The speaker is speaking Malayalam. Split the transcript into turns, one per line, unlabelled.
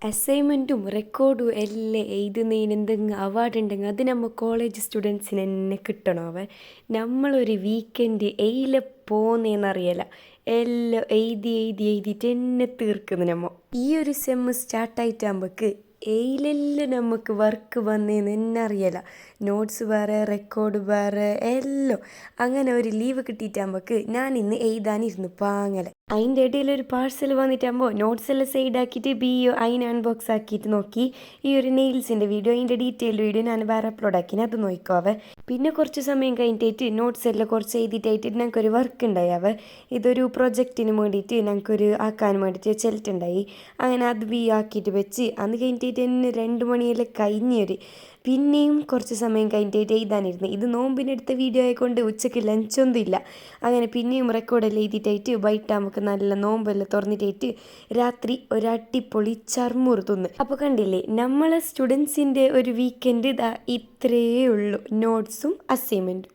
അസൈൻമെൻറ്റും റെക്കോർഡും എല്ലാം എഴുതുന്നതിന് എന്തെങ്കിലും അവാർഡ് ഉണ്ടെങ്കിൽ അത് നമ്മൾ കോളേജ് സ്റ്റുഡൻസിന് തന്നെ കിട്ടണമേ. നമ്മളൊരു വീക്കെൻഡ് എയിലെ പോകുന്നതെന്നറിയില്ല, എല്ലാം എഴുതിയിട്ട് എന്നെ തീർക്കുന്നു നമ്മൾ. ഈ ഒരു സെമ്മ് സ്റ്റാർട്ടായിട്ടാകുമ്പോൾക്ക് എയിലെല്ലാം നമുക്ക് വർക്ക് വന്നതെന്ന് എന്നെ അറിയില്ല. നോട്ട്സ് വേറെ, റെക്കോർഡ് വേറെ, എല്ലാം. അങ്ങനെ ഒരു ലീവ് കിട്ടിയിട്ടാകുമ്പോൾക്ക് ഞാൻ ഇന്ന് എഴുതാനിരുന്നു പാങ്ങല. അതിൻ്റെ ഇടയിൽ ഒരു പാഴ്സൽ വന്നിട്ടാകുമ്പോൾ നോട്ട്സ് എല്ലാം സൈഡാക്കിയിട്ട് അതിനെ അൺബോക്സ് ആക്കിയിട്ട് നോക്കി. ഈ ഒരു നെയിൽസിൻ്റെ വീഡിയോ, അതിൻ്റെ ഡീറ്റെയിൽഡ് വീഡിയോ ഞാൻ വേറെ അപ്ലോഡ് ആക്കി, അത് നോക്കാവേ. പിന്നെ കുറച്ച് സമയം കഴിഞ്ഞിട്ട് നോട്ട്സ് എല്ലാം കുറച്ച് എഴുതിയിട്ടായിട്ട് ഞങ്ങൾക്കൊരു വർക്ക് ഉണ്ടായാവേ. ഇതൊരു പ്രൊജക്റ്റിന് വേണ്ടിയിട്ട് ഞങ്ങൾക്കൊരു ആക്കാൻ വേണ്ടിയിട്ട് വെച്ചിട്ടുണ്ടായി. അങ്ങനെ അത് ആക്കിയിട്ട് വെച്ച് അന്ന് കഴിഞ്ഞിട്ട് തന്നെ 2 മണിയെല്ലാം കഴിഞ്ഞൊരു. പിന്നെയും കുറച്ച് സമയം കഴിഞ്ഞിട്ട് എഴുതാനിരുന്നു. ഇത് നോമ്പിനെടുത്ത വീഡിയോ ആയിക്കൊണ്ട് ഉച്ചയ്ക്ക് ലഞ്ചൊന്നും ഇല്ല. അങ്ങനെ പിന്നെയും റെക്കോർഡെല്ലാം എഴുതിയിട്ടായിട്ട് വൈകിട്ടാകുമ്പോൾ നല്ല നോമ്പെല്ലാം തുറന്നിട്ടായിട്ട് രാത്രി ഒരടിപൊളി ചർമുറ് തിന്ന്. അപ്പോൾ കണ്ടില്ലേ, നമ്മളെ സ്റ്റുഡൻസിൻ്റെ ഒരു വീക്കെൻഡ് ഇത്രയേ ഉള്ളൂ, നോട്ട്സും അസൈൻമെൻറ്റും.